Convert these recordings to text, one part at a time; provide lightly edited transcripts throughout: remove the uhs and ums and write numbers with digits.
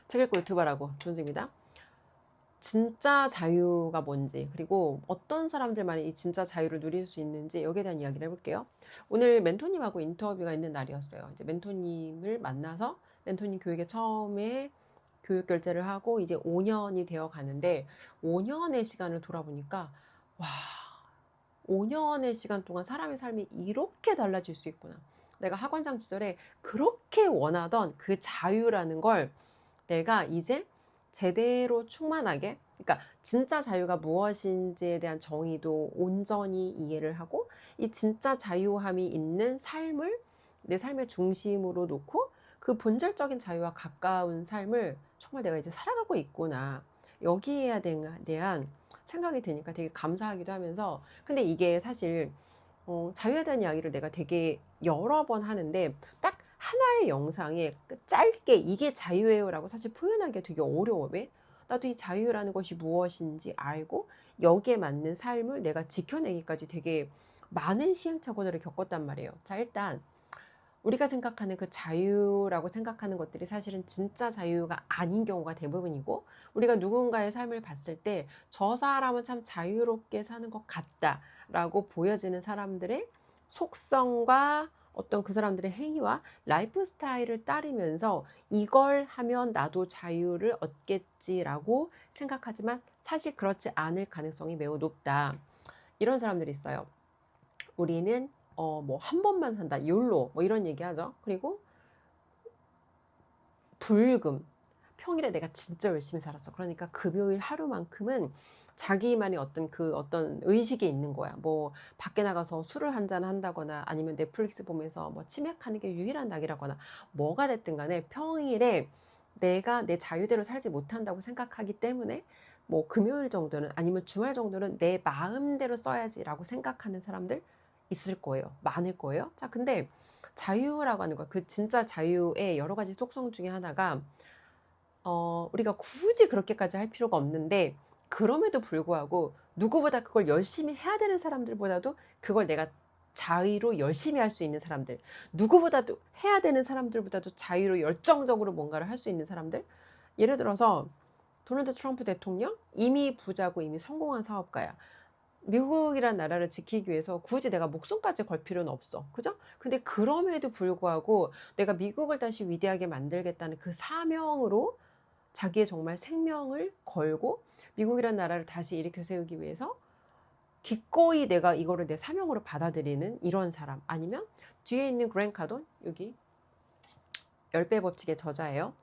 책 읽고 유튜버라고 존중입니다. 진짜 자유가 뭔지, 그리고 어떤 사람들만이 이 진짜 자유를 누릴 수 있는지 여기에 대한 이야기를 해볼게요. 오늘 멘토님하고 인터뷰가 있는 날이었어요. 이제 멘토님을 만나서 멘토님 교육에 처음에 교육 결제를 하고 이제 5년이 되어 가는데 5년의 시간을 돌아보니까 와, 5년의 시간 동안 사람의 삶이 이렇게 달라질 수 있구나. 내가 학원장 시절에 그렇게 원하던 그 자유라는 걸 내가 이제 제대로 충만하게, 그러니까 진짜 자유가 무엇인지에 대한 정의도 온전히 이해를 하고 이 진짜 자유함이 있는 삶을 내 삶의 중심으로 놓고 그 본질적인 자유와 가까운 삶을 정말 내가 이제 살아가고 있구나. 여기에 대한 생각이 드니까 되게 감사하기도 하면서, 근데 이게 사실 자유에 대한 이야기를 내가 되게 여러 번 하는데 딱 하나의 영상에 짧게 이게 자유예요 라고 사실 표현하기가 되게 어려워. 왜? 나도 이 자유라는 것이 무엇인지 알고 여기에 맞는 삶을 내가 지켜내기까지 되게 많은 시행착오들을 겪었단 말이에요. 자, 일단 우리가 생각하는 그 자유라고 생각하는 것들이 사실은 진짜 자유가 아닌 경우가 대부분이고, 우리가 누군가의 삶을 봤을 때 저 사람은 참 자유롭게 사는 것 같다라고 보여지는 사람들의 속성과 어떤 그 사람들의 행위와 라이프 스타일을 따르면서 이걸 하면 나도 자유를 얻겠지라고 생각하지만 사실 그렇지 않을 가능성이 매우 높다. 이런 사람들이 있어요. 우리는 뭐 한 번만 산다, 욜로 뭐 이런 얘기하죠. 그리고 불금, 평일에 내가 진짜 열심히 살았어. 그러니까 금요일 하루만큼은 자기만의 어떤 의식이 있는 거야. 뭐 밖에 나가서 술을 한잔 한다거나 아니면 넷플릭스 보면서 뭐 치맥하는 게 유일한 낙이라거나 뭐가 됐든 간에 평일에 내가 내 자유대로 살지 못한다고 생각하기 때문에 뭐 금요일 정도는 아니면 주말 정도는 내 마음대로 써야지라고 생각하는 사람들 있을 거예요. 많을 거예요. 자, 근데 자유라고 하는 거, 그 진짜 자유의 여러 가지 속성 중에 하나가 우리가 굳이 그렇게까지 할 필요가 없는데 그럼에도 불구하고 누구보다 그걸 열심히 해야 되는 사람들보다도 그걸 내가 자유로 열심히 할 수 있는 사람들, 누구보다도 해야 되는 사람들보다도 자유로 열정적으로 뭔가를 할 수 있는 사람들. 예를 들어서 도널드 트럼프 대통령, 이미 부자고 이미 성공한 사업가야. 미국이란 나라를 지키기 위해서 굳이 내가 목숨까지 걸 필요는 없어. 그죠? 근데 그럼에도 불구하고 내가 미국을 다시 위대하게 만들겠다는 그 사명으로 자기의 정말 생명을 걸고 미국이란 나라를 다시 일으켜 세우기 위해서 기꺼이 내가 이거를 내 사명으로 받아들이는 이런 사람. 아니면 뒤에 있는 그랜 카돈, 여기 10배 법칙의 저자예요.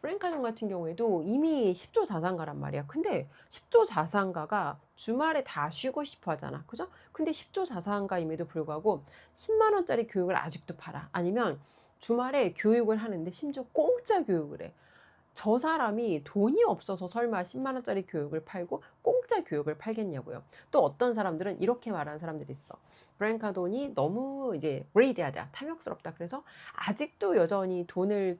프랭카돈 같은 경우에도 이미 10조 자산가란 말이야. 근데 10조 자산가가 주말에 다 쉬고 싶어 하잖아. 그죠? 근데 10조 자산가임에도 불구하고 10만 원짜리 교육을 아직도 팔아. 아니면 주말에 교육을 하는데 심지어 공짜 교육을 해. 저 사람이 돈이 없어서 설마 10만 원짜리 교육을 팔고 공짜 교육을 팔겠냐고요. 또 어떤 사람들은 이렇게 말하는 사람들이 있어. 브랭카돈이 너무 이제 그레이디하다, 탐욕스럽다. 그래서 아직도 여전히 돈을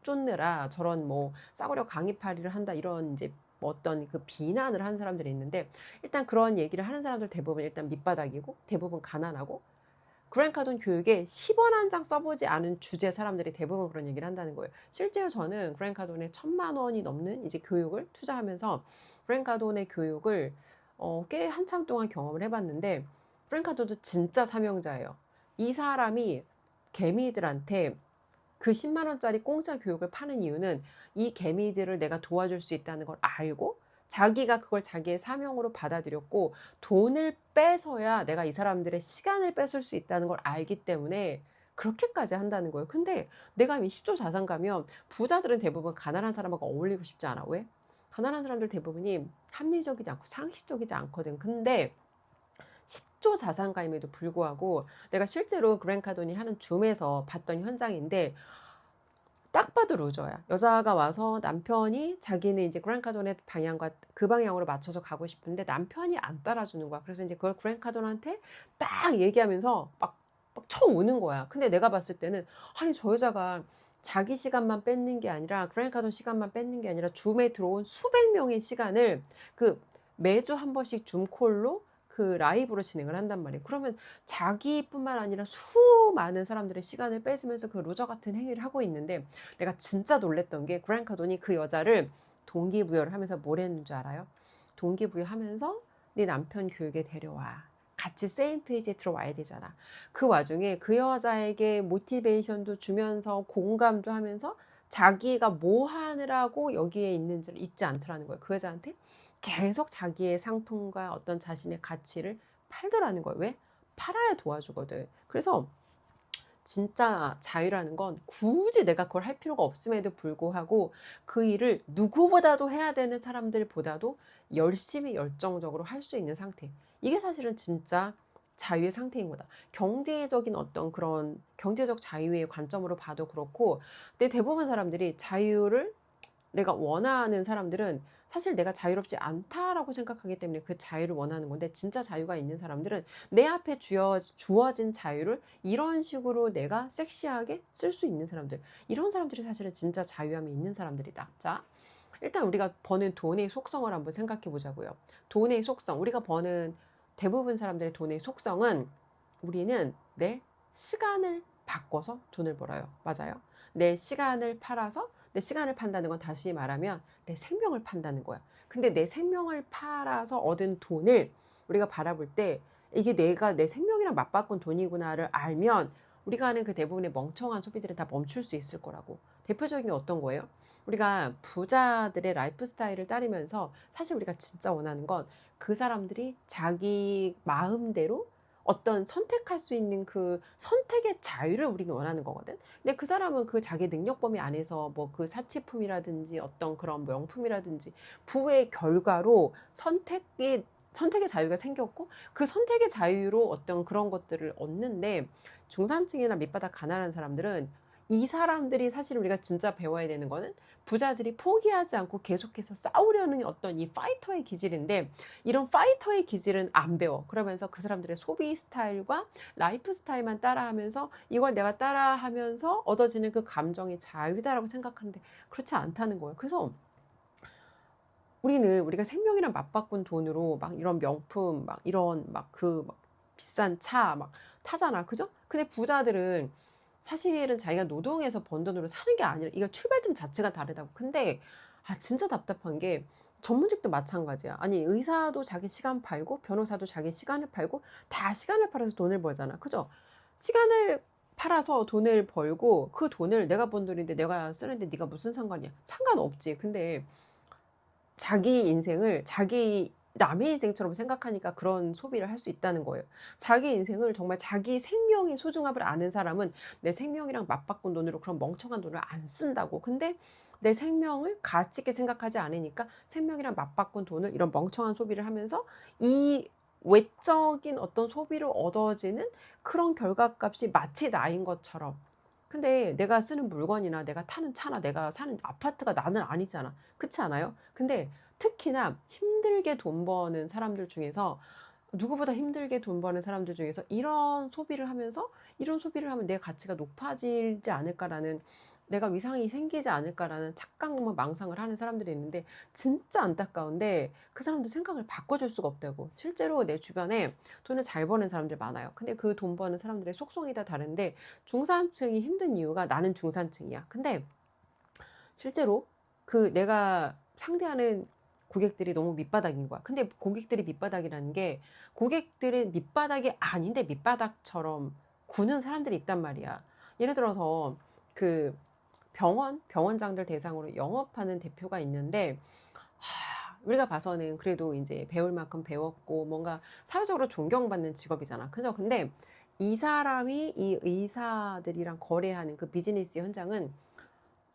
쫓느라 저런 뭐 싸구려 강의팔이를 한다, 이런 이제 어떤 그 비난을 하는 사람들이 있는데, 일단 그런 얘기를 하는 사람들 대부분 일단 밑바닥이고 대부분 가난하고 그랜카돈 교육에 10원 한 장 써보지 않은 주제 사람들이 대부분 그런 얘기를 한다는 거예요. 실제로 저는 그랜카돈에 1,000만 원이 넘는 이제 교육을 투자하면서 그랜카돈의 교육을 꽤 한참 동안 경험을 해봤는데, 그랜카돈도 진짜 사명자예요. 이 사람이 개미들한테 그 10만 원짜리 공짜 교육을 파는 이유는 이 개미들을 내가 도와줄 수 있다는 걸 알고 자기가 그걸 자기의 사명으로 받아들였고 돈을 빼서야 내가 이 사람들의 시간을 뺏을 수 있다는 걸 알기 때문에 그렇게까지 한다는 거예요. 근데 내가 10조 자산가면 부자들은 대부분 가난한 사람하고 어울리고 싶지 않아. 왜? 가난한 사람들 대부분이 합리적이지 않고 상식적이지 않거든. 근데 10조 자산가임에도 불구하고 내가 실제로 그랜카돈이 하는 줌에서 봤던 현장인데 딱 봐도 루저야. 여자가 와서 남편이 자기는 이제 그랜카돈의 방향과 그 방향으로 맞춰서 가고 싶은데 남편이 안 따라주는 거야. 그래서 이제 그걸 그랜카돈한테 막 얘기하면서 막 쳐오는 거야. 근데 내가 봤을 때는 아니 저 여자가 자기 시간만 뺏는 게 아니라 그랜카돈 시간만 뺏는 게 아니라 줌에 들어온 수백 명의 시간을 그 매주 한 번씩 줌콜로 그 라이브로 진행을 한단 말이에요. 그러면 자기뿐만 아니라 수많은 사람들의 시간을 뺏으면서 그 루저 같은 행위를 하고 있는데, 내가 진짜 놀랬던 게 그랜트 카돈이 그 여자를 동기부여를 하면서 뭘 했는 줄 알아요? 동기부여하면서 네 남편 교육에 데려와. 같이 세임 페이지에 들어와야 되잖아. 그 와중에 그 여자에게 모티베이션도 주면서 공감도 하면서 자기가 뭐 하느라고 여기에 있는지를 잊지 않더라는 거예요. 그 여자한테 계속 자기의 상품과 어떤 자신의 가치를 팔더라는 거예요. 왜? 팔아야 도와주거든. 그래서 진짜 자유라는 건 굳이 내가 그걸 할 필요가 없음에도 불구하고 그 일을 누구보다도 해야 되는 사람들보다도 열심히 열정적으로 할 수 있는 상태. 이게 사실은 진짜 자유의 상태인 거다. 경제적인 어떤 그런 경제적 자유의 관점으로 봐도 그렇고, 근데 대부분 사람들이 자유를 내가 원하는 사람들은 사실 내가 자유롭지 않다라고 생각하기 때문에 그 자유를 원하는 건데, 진짜 자유가 있는 사람들은 내 앞에 주어진 자유를 이런 식으로 내가 섹시하게 쓸 수 있는 사람들, 이런 사람들이 사실은 진짜 자유함이 있는 사람들이다. 자, 일단 우리가 버는 돈의 속성을 한번 생각해 보자고요. 돈의 속성, 우리가 버는 대부분 사람들의 돈의 속성은, 우리는 내 시간을 바꿔서 돈을 벌어요. 맞아요. 내 시간을 팔아서, 내 시간을 판다는 건 다시 말하면 내 생명을 판다는 거야. 근데 내 생명을 팔아서 얻은 돈을 우리가 바라볼 때, 이게 내가 내 생명이랑 맞바꾼 돈이구나를 알면 우리가 하는 그 대부분의 멍청한 소비들은 다 멈출 수 있을 거라고. 대표적인 게 어떤 거예요? 우리가 부자들의 라이프 스타일을 따르면서 사실 우리가 진짜 원하는 건 그 사람들이 자기 마음대로 어떤 선택할 수 있는 그 선택의 자유를 우리는 원하는 거거든. 근데 그 사람은 그 자기 능력 범위 안에서 뭐 그 사치품이라든지 어떤 그런 명품이라든지 부의 결과로 선택의 자유가 생겼고, 그 선택의 자유로 어떤 그런 것들을 얻는데, 중산층이나 밑바닥 가난한 사람들은, 이 사람들이 사실 우리가 진짜 배워야 되는 거는 부자들이 포기하지 않고 계속해서 싸우려는 어떤 이 파이터의 기질인데, 이런 파이터의 기질은 안 배워. 그러면서 그 사람들의 소비 스타일과 라이프 스타일만 따라하면서 이걸 내가 따라하면서 얻어지는 그 감정이 자유다라고 생각하는데, 그렇지 않다는 거예요. 그래서 우리가 생명이랑 맞바꾼 돈으로 막 이런 명품, 막 이런 막 비싼 차 막 타잖아. 그죠? 근데 부자들은 사실은 자기가 노동해서 번 돈으로 사는 게 아니라, 이거 출발점 자체가 다르다고. 근데 진짜 답답한 게, 전문직도 마찬가지야. 아니, 의사도 자기 시간 팔고 변호사도 자기 시간을 팔고 다 시간을 팔아서 돈을 벌잖아. 그죠? 시간을 팔아서 돈을 벌고, 그 돈을 내가 번 돈인데 내가 쓰는데 네가 무슨 상관이야? 상관없지. 근데 자기 인생을 남의 인생처럼 생각하니까 그런 소비를 할 수 있다는 거예요. 자기 인생을 정말 자기 생명의 소중함을 아는 사람은 내 생명이랑 맞바꾼 돈으로 그런 멍청한 돈을 안 쓴다고. 근데 내 생명을 가치 있게 생각하지 않으니까 생명이랑 맞바꾼 돈을 이런 멍청한 소비를 하면서 이 외적인 어떤 소비로 얻어지는 그런 결과값이 마치 나인 것처럼. 근데 내가 쓰는 물건이나 내가 타는 차나 내가 사는 아파트가 나는 아니잖아. 그렇지 않아요? 근데 특히나 힘들게 돈 버는 사람들 중에서, 누구보다 힘들게 돈 버는 사람들 중에서 이런 소비를 하면서, 이런 소비를 하면 내 가치가 높아지지 않을까라는, 내가 위상이 생기지 않을까라는 착각과 망상을 하는 사람들이 있는데, 진짜 안타까운데 그 사람들 생각을 바꿔줄 수가 없다고. 실제로 내 주변에 돈을 잘 버는 사람들 많아요. 근데 그 돈 버는 사람들의 속성이 다 다른데, 중산층이 힘든 이유가, 나는 중산층이야. 근데 실제로 그 내가 상대하는 고객들이 너무 밑바닥인 거야. 근데 고객들이 밑바닥이라는 게, 고객들은 밑바닥이 아닌데 밑바닥처럼 구는 사람들이 있단 말이야. 예를 들어서 그 병원장들 대상으로 영업하는 대표가 있는데, 우리가 봐서는 그래도 이제 배울 만큼 배웠고 뭔가 사회적으로 존경받는 직업이잖아. 그죠? 근데 이 사람이 이 의사들이랑 거래하는 그 비즈니스 현장은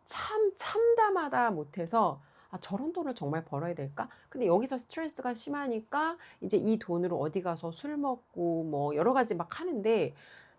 참 참담하다 못해서, 저런 돈을 정말 벌어야 될까? 근데 여기서 스트레스가 심하니까 이제 이 돈으로 어디 가서 술 먹고 뭐 여러 가지 막 하는데,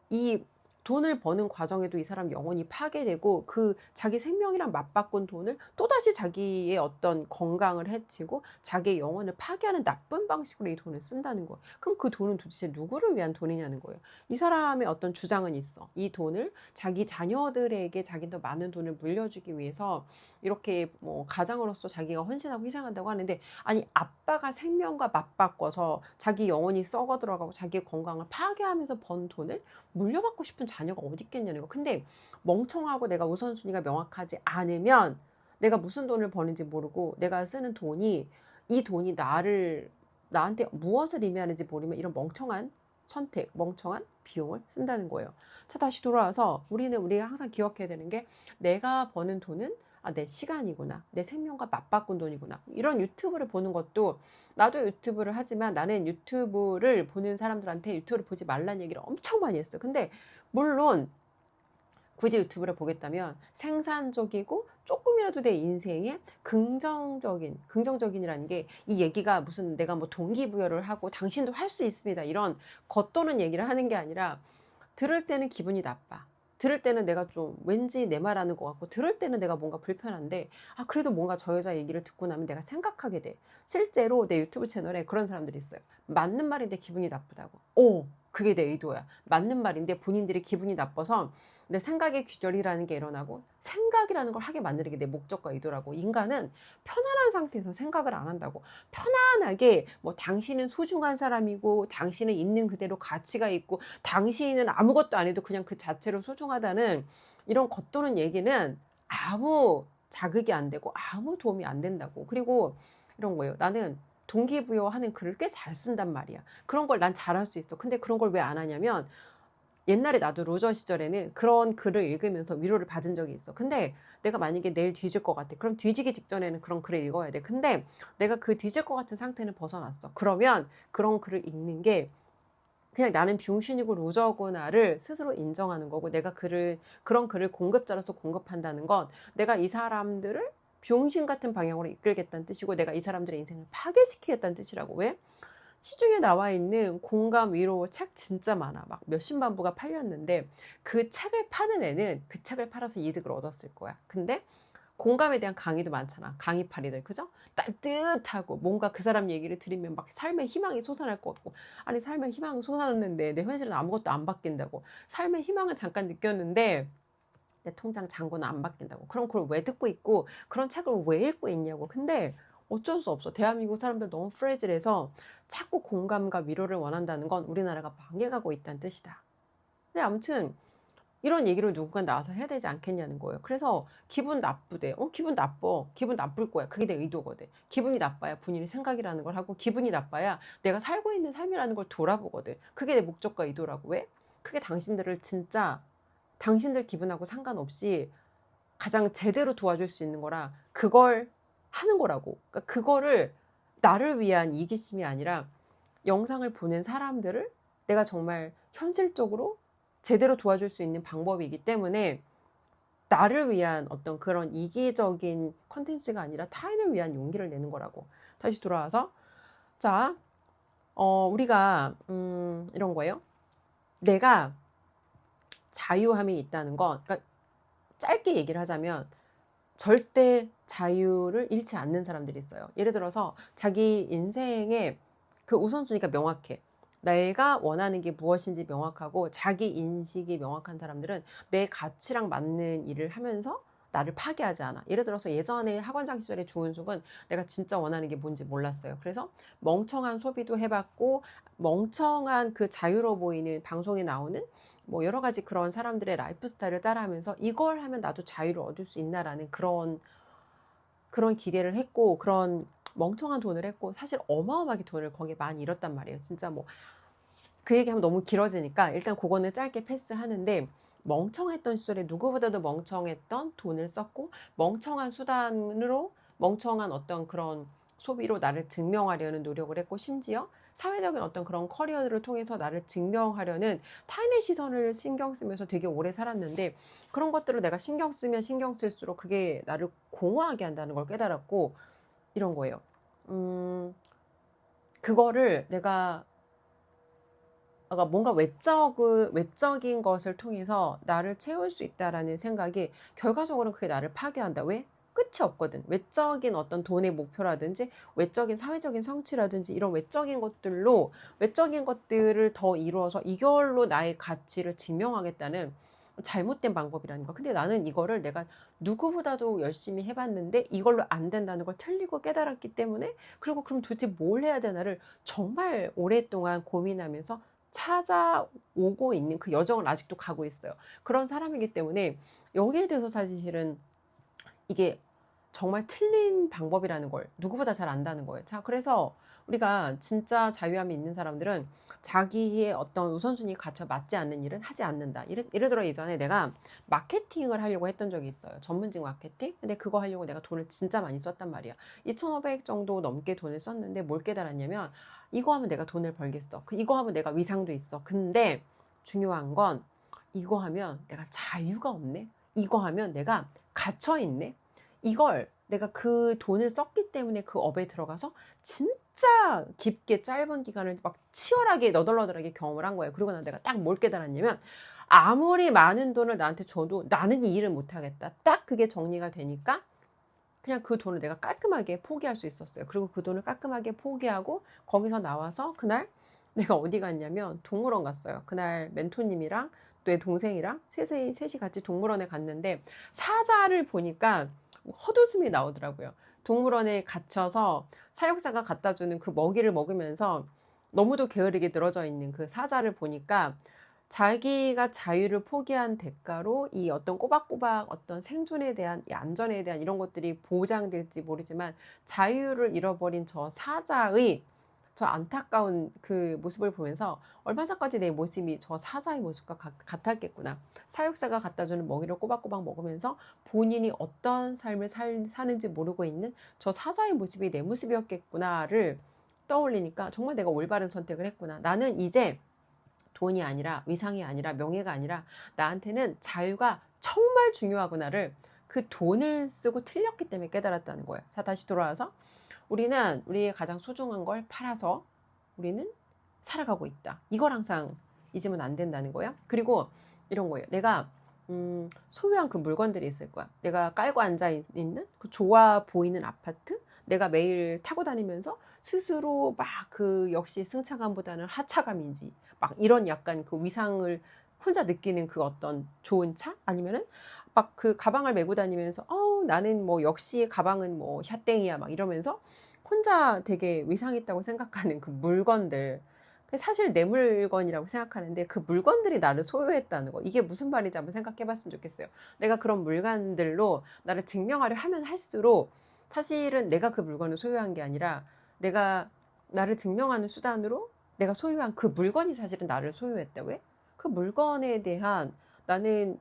이 돈을 버는 과정에도 이 사람 영혼이 파괴되고, 그 자기 생명이랑 맞바꾼 돈을 또다시 자기의 어떤 건강을 해치고 자기의 영혼을 파괴하는 나쁜 방식으로 이 돈을 쓴다는 거예요. 그럼 그 돈은 도대체 누구를 위한 돈이냐는 거예요. 이 사람의 어떤 주장은 있어. 이 돈을 자기 자녀들에게 자기 더 많은 돈을 물려주기 위해서 이렇게 뭐 가장으로서 자기가 헌신하고 희생한다고 하는데, 아니 아빠가 생명과 맞바꿔서 자기 영혼이 썩어 들어가고 자기 건강을 파괴하면서 번 돈을 물려받고 싶은 자녀가 어디 있겠냐는 거. 근데 멍청하고 내가 우선순위가 명확하지 않으면 내가 무슨 돈을 버는지 모르고 내가 쓰는 돈이, 이 돈이 나한테 무엇을 의미하는지 모르면 이런 멍청한 선택, 멍청한 비용을 쓴다는 거예요. 자, 다시 돌아와서 우리가 항상 기억해야 되는 게, 내가 버는 돈은 내 시간이구나, 내 생명과 맞바꾼 돈이구나. 이런 유튜브를 보는 것도, 나도 유튜브를 하지만 나는 유튜브를 보는 사람들한테 유튜브를 보지 말라는 얘기를 엄청 많이 했어요. 근데 물론 굳이 유튜브를 보겠다면 생산적이고 조금이라도 내 인생에 긍정적인이라는 게, 이 얘기가 무슨 내가 뭐 동기부여를 하고 당신도 할 수 있습니다 이런 겉도는 얘기를 하는 게 아니라, 들을 때는 기분이 나빠. 들을 때는 내가 좀 왠지 내 말하는 것 같고, 들을 때는 내가 뭔가 불편한데, 그래도 뭔가 저 여자 얘기를 듣고 나면 내가 생각하게 돼. 실제로 내 유튜브 채널에 그런 사람들이 있어요. 맞는 말인데 기분이 나쁘다고. 그게 내 의도야. 맞는 말인데 본인들이 기분이 나빠서 내 생각의 귀결이라는 게 일어나고, 생각이라는 걸 하게 만드는 게 내 목적과 의도라고. 인간은 편안한 상태에서 생각을 안 한다고. 편안하게 뭐 당신은 소중한 사람이고, 당신은 있는 그대로 가치가 있고, 당신은 아무것도 안 해도 그냥 그 자체로 소중하다는 이런 겉도는 얘기는 아무 자극이 안 되고 아무 도움이 안 된다고. 그리고 이런 거예요. 나는 동기부여하는 글을 꽤 잘 쓴단 말이야. 그런 걸 난 잘할 수 있어. 근데 그런 걸 왜 안 하냐면, 옛날에 나도 루저 시절에는 그런 글을 읽으면서 위로를 받은 적이 있어. 근데 내가 만약에 내일 뒤질 것 같아. 그럼 뒤지기 직전에는 그런 글을 읽어야 돼. 근데 내가 그 뒤질 것 같은 상태는 벗어났어. 그러면 그런 글을 읽는 게 그냥 나는 병신이고 루저구나를 스스로 인정하는 거고, 내가 그런 글을 공급자로서 공급한다는 건 내가 이 사람들을 병신 같은 방향으로 이끌겠다는 뜻이고, 내가 이 사람들의 인생을 파괴시키겠다는 뜻이라고. 왜? 시중에 나와 있는 공감 위로 책 진짜 많아. 막 몇십만 부가 팔렸는데, 그 책을 파는 애는 그 책을 팔아서 이득을 얻었을 거야. 근데 공감에 대한 강의도 많잖아. 강의파리들, 그죠? 따뜻하고 뭔가 그 사람 얘기를 들으면 막 삶의 희망이 솟아날 것 같고, 아니 삶의 희망은 솟아났는데 내 현실은 아무것도 안 바뀐다고. 삶의 희망은 잠깐 느꼈는데 내 통장 잔고는 안 바뀐다고. 그럼 그걸 왜 듣고 있고 그런 책을 왜 읽고 있냐고. 근데 어쩔 수 없어. 대한민국 사람들 너무 프레질해서 자꾸 공감과 위로를 원한다는 건 우리나라가 망해가고 있다는 뜻이다. 근데 아무튼 이런 얘기를 누군가 나와서 해야 되지 않겠냐는 거예요. 그래서 기분 나쁘대. 기분 나빠. 기분 나쁠 거야. 그게 내 의도거든. 기분이 나빠야 본인이 생각이라는 걸 하고, 기분이 나빠야 내가 살고 있는 삶이라는 걸 돌아보거든. 그게 내 목적과 의도라고. 왜? 그게 당신들을 진짜 당신들 기분하고 상관없이 가장 제대로 도와줄 수 있는 거라, 그걸 하는 거라고. 그러니까 그거를 나를 위한 이기심이 아니라 영상을 보는 사람들을 내가 정말 현실적으로 제대로 도와줄 수 있는 방법이기 때문에, 나를 위한 어떤 그런 이기적인 컨텐츠가 아니라 타인을 위한 용기를 내는 거라고. 다시 돌아와서, 자, 우리가 이런 거예요. 내가 자유함이 있다는 건, 그러니까 짧게 얘기를 하자면 절대 자유를 잃지 않는 사람들이 있어요. 예를 들어서 자기 인생의 그 우선순위가 명확해. 내가 원하는 게 무엇인지 명확하고 자기 인식이 명확한 사람들은 내 가치랑 맞는 일을 하면서 나를 파괴하지 않아. 예를 들어서 예전에 학원장 시절에 주은숙은 내가 진짜 원하는 게 뭔지 몰랐어요. 그래서 멍청한 소비도 해봤고, 멍청한 그 자유로워 보이는 방송에 나오는 뭐 여러 가지 그런 사람들의 라이프 스타일을 따라하면서 이걸 하면 나도 자유를 얻을 수 있나라는 그런 기대를 했고, 그런 멍청한 돈을 했고, 사실 어마어마하게 돈을 거기에 많이 잃었단 말이에요. 진짜 뭐 그 얘기하면 너무 길어지니까 일단 그거는 짧게 패스하는데, 멍청했던 시절에 누구보다도 멍청했던 돈을 썼고, 멍청한 수단으로 멍청한 어떤 그런 소비로 나를 증명하려는 노력을 했고, 심지어 사회적인 어떤 그런 커리어를 통해서 나를 증명하려는 타인의 시선을 신경 쓰면서 되게 오래 살았는데, 그런 것들을 내가 신경 쓰면 신경 쓸수록 그게 나를 공허하게 한다는 걸 깨달았고, 이런 거예요. 그거를 내가 뭔가 외적인 것을 통해서 나를 채울 수 있다라는 생각이 결과적으로는 그게 나를 파괴한다. 왜? 끝이 없거든. 외적인 어떤 돈의 목표라든지 외적인 사회적인 성취라든지 이런 외적인 것들을 더 이루어서 이걸로 나의 가치를 증명하겠다는 잘못된 방법이라는 거. 근데 나는 이거를 내가 누구보다도 열심히 해봤는데 이걸로 안 된다는 걸 틀리고 깨달았기 때문에, 그리고 그럼 도대체 뭘 해야 되나를 정말 오랫동안 고민하면서 찾아오고 있는 그 여정을 아직도 가고 있어요. 그런 사람이기 때문에 여기에 대해서 사실은 이게 정말 틀린 방법이라는 걸 누구보다 잘 안다는 거예요. 자, 그래서 우리가 진짜 자유함이 있는 사람들은 자기의 어떤 우선순위에 갇혀 맞지 않는 일은 하지 않는다. 예를 들어 예전에 내가 마케팅을 하려고 했던 적이 있어요. 전문직 마케팅? 근데 그거 하려고 내가 돈을 진짜 많이 썼단 말이야. 2,500 정도 넘게 돈을 썼는데 뭘 깨달았냐면, 이거 하면 내가 돈을 벌겠어. 이거 하면 내가 위상도 있어. 근데 중요한 건 이거 하면 내가 자유가 없네. 이거 하면 내가 갇혀 있네. 이걸 내가 그 돈을 썼기 때문에 그 업에 들어가서 진짜 깊게 짧은 기간을 막 치열하게 너덜너덜하게 경험을 한 거예요. 그리고 난 내가 딱 뭘 깨달았냐면, 아무리 많은 돈을 나한테 줘도 나는 이 일을 못하겠다. 딱 그게 정리가 되니까 그냥 그 돈을 내가 깔끔하게 포기할 수 있었어요. 그리고 그 돈을 깔끔하게 포기하고 거기서 나와서 그날 내가 어디 갔냐면 동물원 갔어요. 그날 멘토님이랑 또 내 동생이랑 셋이 같이 동물원에 갔는데 사자를 보니까 헛웃음이 나오더라고요. 동물원에 갇혀서 사육사가 갖다 주는 그 먹이를 먹으면서 너무도 게으르게 늘어져 있는 그 사자를 보니까 자기가 자유를 포기한 대가로 이 어떤 꼬박꼬박 어떤 생존에 대한, 이 안전에 대한 이런 것들이 보장될지 모르지만 자유를 잃어버린 저 사자의 저 안타까운 그 모습을 보면서 얼마 전까지 내 모습이 저 사자의 모습과 같았겠구나. 사육사가 갖다 주는 먹이를 꼬박꼬박 먹으면서 본인이 어떤 삶을 사는지 모르고 있는 저 사자의 모습이 내 모습이었겠구나를 떠올리니까 정말 내가 올바른 선택을 했구나. 나는 이제 돈이 아니라, 위상이 아니라, 명예가 아니라 나한테는 자유가 정말 중요하구나를 그 돈을 쓰고 틀렸기 때문에 깨달았다는 거예요. 자, 다시 돌아와서 우리는 우리의 가장 소중한 걸 팔아서 우리는 살아가고 있다. 이걸 항상 잊으면 안 된다는 거야. 그리고 이런 거예요. 내가 소유한 그 물건들이 있을 거야. 내가 깔고 앉아 있는 그 좋아 보이는 아파트, 내가 매일 타고 다니면서 스스로 막 그 역시 승차감보다는 하차감인지 막 이런 약간 그 위상을 혼자 느끼는 그 어떤 좋은 차, 아니면은 막 그 가방을 메고 다니면서 나는 뭐 역시 가방은 뭐 샤땡이야 막 이러면서 혼자 되게 위상 있다고 생각하는 그 물건들, 사실 내 물건이라고 생각하는데 그 물건들이 나를 소유했다는 거, 이게 무슨 말인지 한번 생각해 봤으면 좋겠어요. 내가 그런 물건들로 나를 증명하려 하면 할수록 사실은 내가 그 물건을 소유한 게 아니라 내가 나를 증명하는 수단으로 내가 소유한 그 물건이 사실은 나를 소유했다. 왜? 그 물건에 대한 나는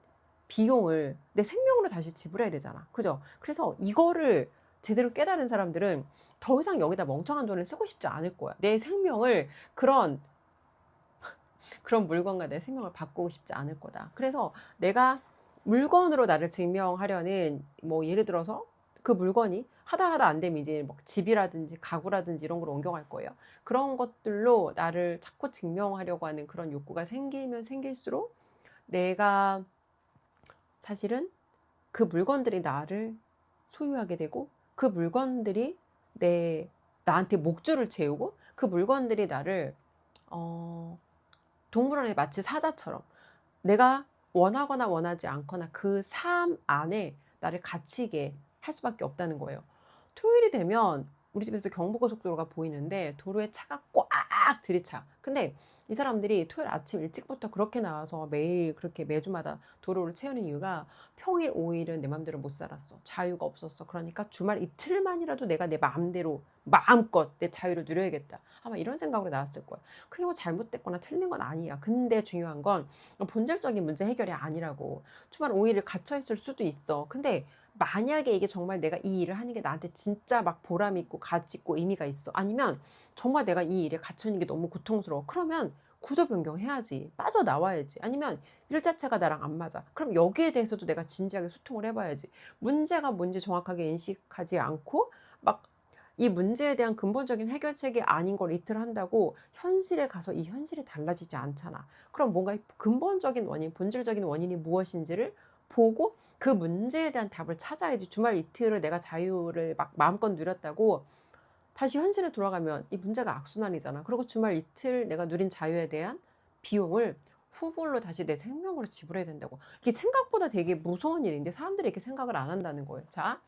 비용을 내 생명으로 다시 지불해야 되잖아. 그죠? 그래서 이거를 제대로 깨달은 사람들은 더 이상 여기다 멍청한 돈을 쓰고 싶지 않을 거야. 내 생명을 그런 물건과 내 생명을 바꾸고 싶지 않을 거다. 그래서 내가 물건으로 나를 증명하려는, 뭐 예를 들어서 그 물건이 하다 안 되면 이제 뭐 집이라든지 가구라든지 이런 걸 옮겨갈 거예요. 그런 것들로 나를 자꾸 증명하려고 하는 그런 욕구가 생기면 생길수록 내가 사실은 그 물건들이 나를 소유하게 되고, 그 물건들이 나한테 목줄을 채우고, 그 물건들이 나를 동물원에 마치 사자처럼 내가 원하거나 원하지 않거나 그 삶 안에 나를 갇히게 할 수밖에 없다는 거예요. 토요일이 되면 우리 집에서 경부고속도로가 보이는데 도로에 차가 꽉 들이차. 근데 이 사람들이 토요일 아침 일찍부터 그렇게 나와서 매일 그렇게 매주마다 도로를 채우는 이유가 평일 5일은 내 맘대로 못 살았어. 자유가 없었어. 그러니까 주말 이틀만이라도 내가 내 마음대로 마음껏 내 자유를 누려야겠다. 아마 이런 생각으로 나왔을 거야. 그게 뭐 잘못됐거나 틀린 건 아니야. 근데 중요한 건 본질적인 문제 해결이 아니라고. 주말 5일을 갇혀있을 수도 있어. 근데 만약에 이게 정말 내가 이 일을 하는 게 나한테 진짜 막 보람 있고 가치 있고 의미가 있어. 아니면 정말 내가 이 일에 갇혀있는 게 너무 고통스러워. 그러면 구조 변경해야지. 빠져나와야지. 아니면 일 자체가 나랑 안 맞아. 그럼 여기에 대해서도 내가 진지하게 소통을 해봐야지. 문제가 뭔지 정확하게 인식하지 않고 막 이 문제에 대한 근본적인 해결책이 아닌 걸 이틀 한다고 현실에 가서 이 현실이 달라지지 않잖아. 그럼 뭔가 근본적인 원인, 본질적인 원인이 무엇인지를 보고 그 문제에 대한 답을 찾아야지. 주말 이틀을 내가 자유를 막 마음껏 누렸다고 다시 현실에 돌아가면 이 문제가 악순환이잖아. 그리고 주말 이틀 내가 누린 자유에 대한 비용을 후불로 다시 내 생명으로 지불해야 된다고. 이게 생각보다 되게 무서운 일인데 사람들이 이렇게 생각을 안 한다는 거예요. 자,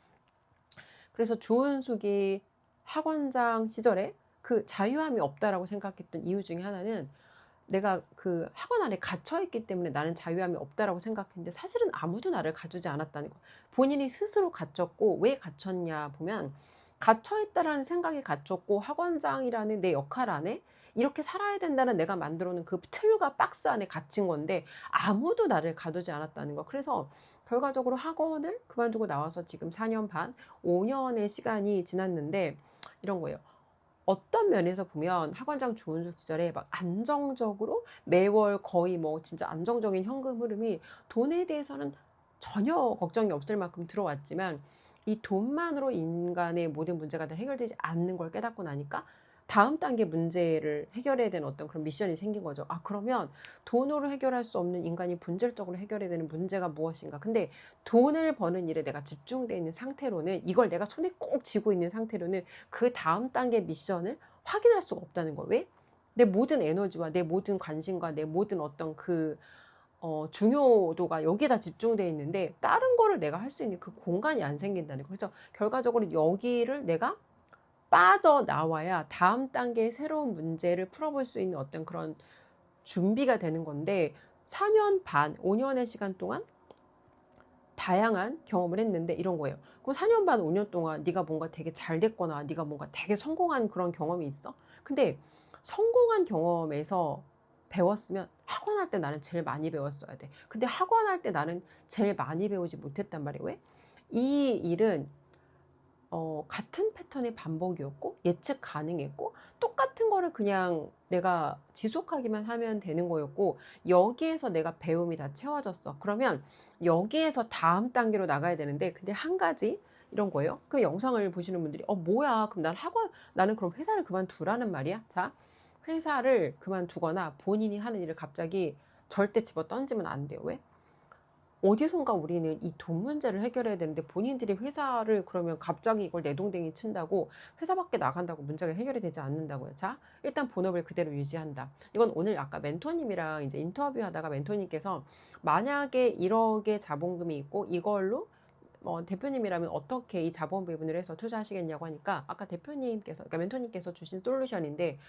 그래서 조은숙이 학원장 시절에 그 자유함이 없다라고 생각했던 이유 중에 하나는 내가 그 학원 안에 갇혀있기 때문에 나는 자유함이 없다라고 생각했는데 사실은 아무도 나를 가두지 않았다는 거. 본인이 스스로 갇혔고 왜 갇혔냐 보면 갇혀있다라는 생각이 갇혔고 학원장이라는 내 역할 안에 이렇게 살아야 된다는 내가 만들어 놓은 그 틀과 박스 안에 갇힌 건데 아무도 나를 가두지 않았다는 거. 그래서 결과적으로 학원을 그만두고 나와서 지금 4년 반, 5년의 시간이 지났는데 이런 거예요. 어떤 면에서 보면 학원장 조은숙 시절에 막 안정적으로 매월 거의 뭐 진짜 안정적인 현금 흐름이 돈에 대해서는 전혀 걱정이 없을 만큼 들어왔지만 이 돈만으로 인간의 모든 문제가 다 해결되지 않는 걸 깨닫고 나니까 다음 단계 문제를 해결해야 되는 어떤 그런 미션이 생긴 거죠. 아, 그러면 돈으로 해결할 수 없는 인간이 본질적으로 해결해야 되는 문제가 무엇인가? 근데 돈을 버는 일에 내가 집중되어 있는 상태로는 이걸 내가 손에 꼭 쥐고 있는 상태로는 그 다음 단계 미션을 확인할 수가 없다는 거예요. 왜? 내 모든 에너지와 내 모든 관심과 내 모든 어떤 그 중요도가 여기에다 집중되어 있는데 다른 거를 내가 할 수 있는 그 공간이 안 생긴다는 거예요. 그래서 결과적으로 여기를 내가 빠져나와야 다음 단계의 새로운 문제를 풀어볼 수 있는 어떤 그런 준비가 되는 건데 4년 반, 5년의 시간 동안 다양한 경험을 했는데 이런 거예요. 그럼 4년 반, 5년 동안 네가 뭔가 되게 잘 됐거나 네가 뭔가 되게 성공한 그런 경험이 있어? 근데 성공한 경험에서 배웠으면 학원 할 때 나는 제일 많이 배웠어야 돼. 근데 학원 할 때 나는 제일 많이 배우지 못했단 말이에요. 왜? 이 일은 같은 패턴의 반복이었고 예측 가능했고 똑같은 거를 그냥 내가 지속하기만 하면 되는 거였고 여기에서 내가 배움이 다 채워졌어. 그러면 여기에서 다음 단계로 나가야 되는데 근데 한 가지 이런 거예요. 그 영상을 보시는 분들이 뭐야 그럼 나는 그럼 회사를 그만두라는 말이야? 자, 회사를 그만두거나 본인이 하는 일을 갑자기 절대 집어 던지면 안 돼요. 왜? 어디선가 우리는 이 돈 문제를 해결해야 되는데 본인들이 회사를 그러면 갑자기 이걸 내동댕이 친다고 회사 밖에 나간다고 문제가 해결이 되지 않는다고요. 자, 일단 본업을 그대로 유지한다. 이건 오늘 아까 멘토님이랑 이제 인터뷰하다가 멘토님께서 만약에 1억의 자본금이 있고 이걸로 대표님이라면 어떻게 이 자본 배분을 해서 투자하시겠냐고 하니까 아까 대표님께서, 그러니까 멘토님께서 주신 솔루션인데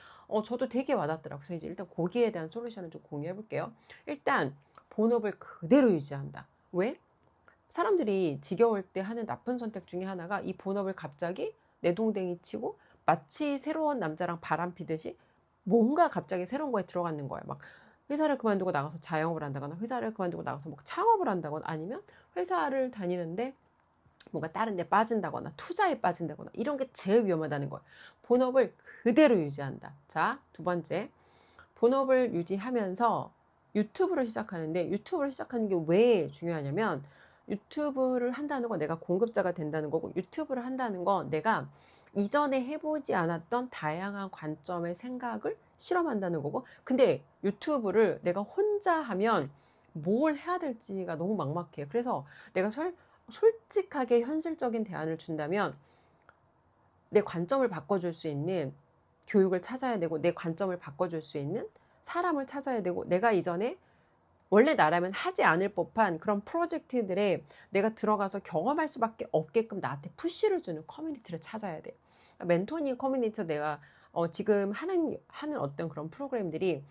저도 되게 와닿더라고요. 그래서 이제 일단 거기에 대한 솔루션을 좀 공유해 볼게요. 일단 본업을 그대로 유지한다. 왜? 사람들이 지겨울 때 하는 나쁜 선택 중에 하나가 이 본업을 갑자기 내동댕이 치고 마치 새로운 남자랑 바람 피듯이 뭔가 갑자기 새로운 거에 들어가는 거야. 막 회사를 그만두고 나가서 자영업을 한다거나 회사를 그만두고 나가서 뭐 창업을 한다거나 아니면 회사를 다니는데 뭔가 다른 데 빠진다거나 투자에 빠진다거나 이런 게 제일 위험하다는 거예요. 본업을 그대로 유지한다. 자, 두 번째. 본업을 유지하면서 유튜브를 시작하는데 유튜브를 시작하는 게 왜 중요하냐면 유튜브를 한다는 건 내가 공급자가 된다는 거고 유튜브를 한다는 건 내가 이전에 해보지 않았던 다양한 관점의 생각을 실험한다는 거고 근데 유튜브를 내가 혼자 하면 뭘 해야 될지가 너무 막막해요. 그래서 내가 솔직하게 현실적인 대안을 준다면 내 관점을 바꿔줄 수 있는 교육을 찾아야 되고 내 관점을 바꿔줄 수 있는 사람을 찾아야 되고 내가 이전에 원래 나라면 하지 않을 법한 그런 프로젝트들에 내가 들어가서 경험할 수밖에 없게끔 나한테 푸시를 주는 커뮤니티를 찾아야 돼. 멘토링 커뮤니티에서 내가 지금 하는 어떤 그런 프로그램들이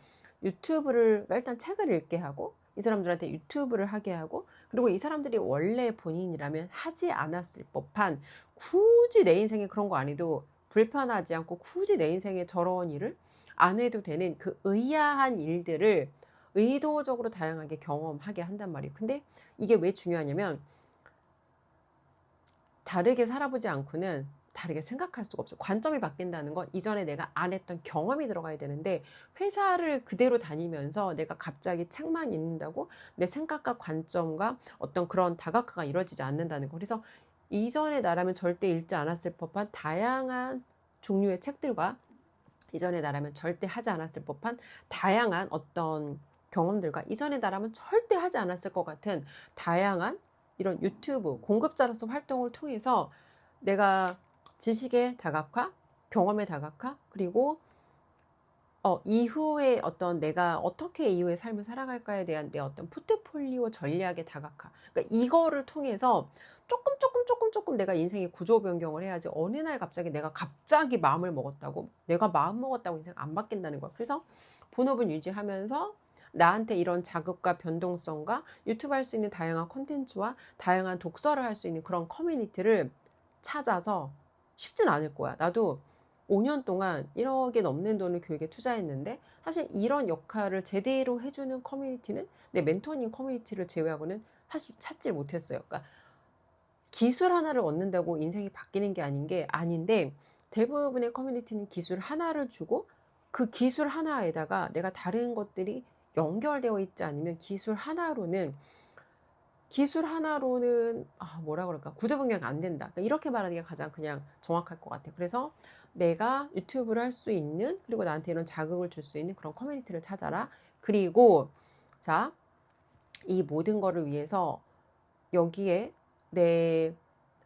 유튜브를 일단 책을 읽게 하고 이 사람들한테 유튜브를 하게 하고 그리고 이 사람들이 원래 본인이라면 하지 않았을 법한 굳이 내 인생에 그런 거 안 해도 불편하지 않고 굳이 내 인생에 저런 일을 안 해도 되는 그 의아한 일들을 의도적으로 다양하게 경험하게 한단 말이에요. 근데 이게 왜 중요하냐면 다르게 살아보지 않고는 다르게 생각할 수가 없어요. 관점이 바뀐다는 건 이전에 내가 안 했던 경험이 들어가야 되는데 회사를 그대로 다니면서 내가 갑자기 책만 읽는다고 내 생각과 관점과 어떤 그런 다각화가 이루어지지 않는다는 거. 그래서 이전에 나라면 절대 읽지 않았을 법한 다양한 종류의 책들과 이전에 나라면 절대 하지 않았을 법한 다양한 어떤 경험들과 이전에 나라면 절대 하지 않았을 것 같은 다양한 이런 유튜브 공급자로서 활동을 통해서 내가 지식의 다각화, 경험의 다각화, 그리고 이후에 어떤 내가 어떻게 이후의 삶을 살아갈까에 대한 내 어떤 포트폴리오 전략의 다각화. 그러니까 이거를 통해서 조금 내가 인생의 구조 변경을 해야지 어느 날 갑자기 마음을 먹었다고, 내가 마음 먹었다고 인생 안 바뀐다는 거야. 그래서 본업은 유지하면서 나한테 이런 자극과 변동성과 유튜브 할 수 있는 다양한 콘텐츠와 다양한 독서를 할 수 있는 그런 커뮤니티를 찾아서 쉽진 않을 거야. 나도 5년 동안 1억이 넘는 돈을 교육에 투자했는데 사실 이런 역할을 제대로 해주는 커뮤니티는 내 멘토링 커뮤니티를 제외하고는 사실 찾질 못했어요. 그러니까 기술 하나를 얻는다고 인생이 바뀌는 게 아닌데 대부분의 커뮤니티는 기술 하나를 주고 그 기술 하나에다가 내가 다른 것들이 연결되어 있지 않으면 뭐라 그럴까, 구조 변경이 안 된다. 그러니까 이렇게 말하는 게 가장 그냥 정확할 것 같아요. 그래서 내가 유튜브를 할 수 있는, 그리고 나한테 이런 자극을 줄 수 있는 그런 커뮤니티를 찾아라. 그리고 자, 이 모든 거를 위해서 여기에 내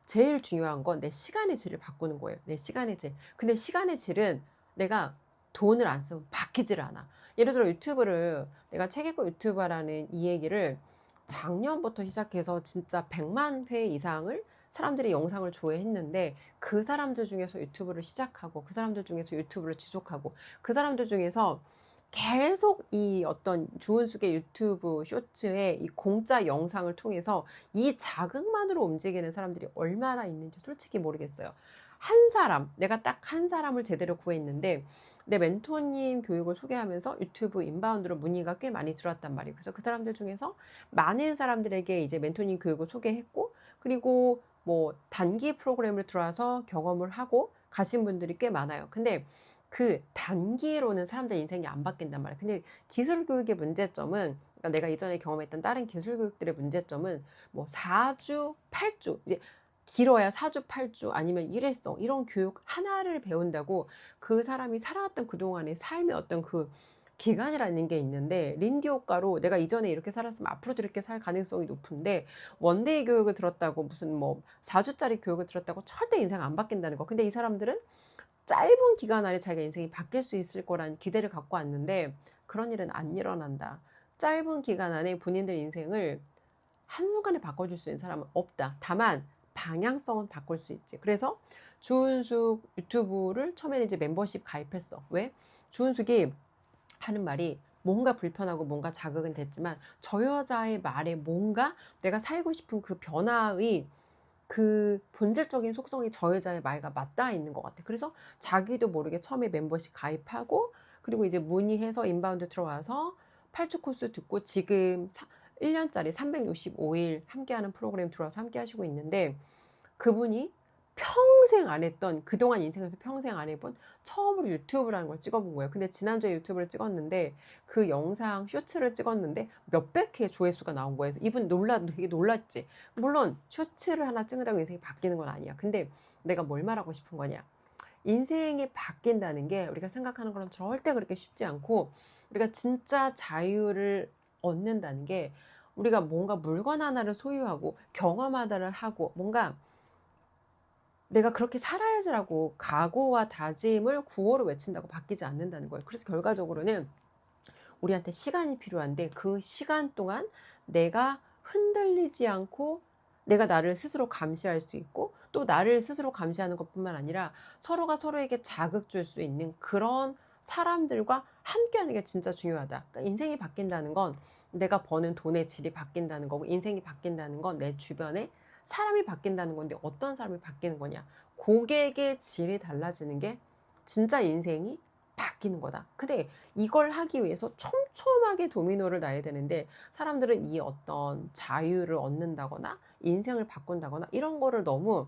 제일 중요한 건 내 시간의 질을 바꾸는 거예요. 내 시간의 질. 근데 시간의 질은 내가 돈을 안 쓰면 바뀌질 않아. 예를 들어 내가 책 읽고 유튜브 하라는 이 얘기를 작년부터 시작해서 진짜 100만 회 이상을 사람들이 영상을 조회했는데 그 사람들 중에서 유튜브를 시작하고 그 사람들 중에서 유튜브를 지속하고 그 사람들 중에서 계속 이 어떤 주은숙의 유튜브 쇼츠에 이 공짜 영상을 통해서 이 자극만으로 움직이는 사람들이 얼마나 있는지 솔직히 모르겠어요. 내가 딱 한 사람을 제대로 구했는데 내 멘토님 교육을 소개하면서 유튜브 인바운드로 문의가 꽤 많이 들어왔단 말이에요. 그래서 그 사람들 중에서 많은 사람들에게 이제 멘토님 교육을 소개했고, 그리고 뭐 단기 프로그램을 들어와서 경험을 하고 가신 분들이 꽤 많아요. 근데 그 단기로는 사람들 인생이 안 바뀐단 말이야. 근데 기술 교육의 문제점은, 그러니까 내가 이전에 경험했던 다른 기술 교육들의 문제점은 뭐 4주, 8주, 이제 길어야 4주, 8주 아니면 일회성 이런 교육 하나를 배운다고 그 사람이 살아왔던 그동안의 삶의 어떤 그 기간이라는 게 있는데, 린디 효과로 내가 이전에 이렇게 살았으면 앞으로도 이렇게 살 가능성이 높은데 원데이 교육을 들었다고 무슨 뭐 4주짜리 교육을 들었다고 절대 인생 안 바뀐다는 거. 근데 이 사람들은 짧은 기간 안에 자기가 인생이 바뀔 수 있을 거라는 기대를 갖고 왔는데 그런 일은 안 일어난다. 짧은 기간 안에 본인들 인생을 한순간에 바꿔줄 수 있는 사람은 없다. 다만 방향성은 바꿀 수 있지. 그래서 주은숙 유튜브를 처음에는 이제 멤버십 가입했어. 왜? 주은숙이 하는 말이 뭔가 불편하고 뭔가 자극은 됐지만 저 여자의 말에 뭔가 내가 살고 싶은 그 변화의 그 본질적인 속성이 저 여자의 말과 맞닿아 있는 것 같아. 그래서 자기도 모르게 처음에 멤버십 가입하고 그리고 이제 문의해서 인바운드 들어와서 8주 코스 듣고 지금 1년짜리 365일 함께하는 프로그램 들어와서 함께 하시고 있는데, 그분이 평생 안 했던, 그동안 인생에서 평생 안 해본 처음으로 유튜브라는 걸 찍어본 거예요. 근데 지난주에 유튜브를 찍었는데 그 영상 쇼츠를 찍었는데 몇백 회 조회수가 나온 거예요. 이분 되게 놀랐지. 물론 쇼츠를 하나 찍는다고 인생이 바뀌는 건 아니야. 근데 내가 뭘 말하고 싶은 거냐, 인생이 바뀐다는 게 우리가 생각하는 거랑 절대 그렇게 쉽지 않고, 우리가 진짜 자유를 얻는다는 게 우리가 뭔가 물건 하나를 소유하고 경험하다를 하고 뭔가 내가 그렇게 살아야지라고 각오와 다짐을 구호로 외친다고 바뀌지 않는다는 거예요. 그래서 결과적으로는 우리한테 시간이 필요한데 그 시간 동안 내가 흔들리지 않고 내가 나를 스스로 감시할 수 있고, 또 나를 스스로 감시하는 것뿐만 아니라 서로가 서로에게 자극 줄 수 있는 그런 사람들과 함께하는 게 진짜 중요하다. 그러니까 인생이 바뀐다는 건 내가 버는 돈의 질이 바뀐다는 거고, 인생이 바뀐다는 건 내 주변에 사람이 바뀐다는 건데 어떤 사람이 바뀌는 거냐, 고객의 질이 달라지는 게 진짜 인생이 바뀌는 거다. 근데 이걸 하기 위해서 촘촘하게 도미노를 놔야 되는데 사람들은 이 어떤 자유를 얻는다거나 인생을 바꾼다거나 이런 거를 너무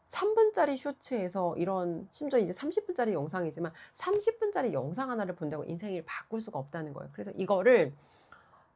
3분짜리 쇼츠에서 이런, 심지어 이제 30분짜리 영상이지만 30분짜리 영상 하나를 본다고 인생을 바꿀 수가 없다는 거예요. 그래서 이거를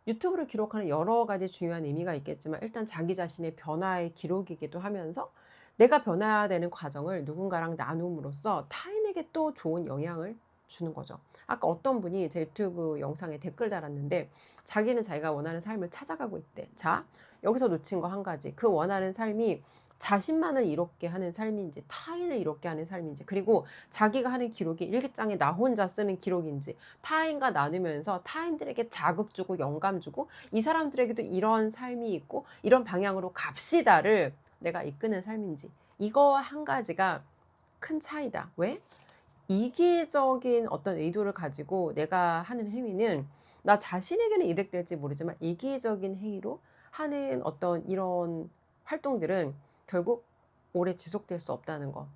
유튜브를 기록하는 여러 가지 중요한 의미가 있겠지만 일단 자기 자신의 변화의 기록이기도 하면서 내가 변화되는 과정을 누군가랑 나눔으로써 타인에게 또 좋은 영향을 주는 거죠. 아까 어떤 분이 제 유튜브 영상에 댓글 달았는데 자기는 자기가 원하는 삶을 찾아가고 있대. 자, 여기서 놓친 거 한 가지. 그 원하는 삶이 자신만을 이롭게 하는 삶인지 타인을 이롭게 하는 삶인지, 그리고 자기가 하는 기록이 일기장에 나 혼자 쓰는 기록인지, 타인과 나누면서 타인들에게 자극 주고 영감 주고 이 사람들에게도 이런 삶이 있고 이런 방향으로 갑시다를 내가 이끄는 삶인지, 이거 한 가지가 큰 차이다. 왜? 이기적인 어떤 의도를 가지고 내가 하는 행위는 나 자신에게는 이득될지 모르지만 이기적인 행위로 하는 어떤 이런 활동들은 결국 오래 지속될 수 없다는 거.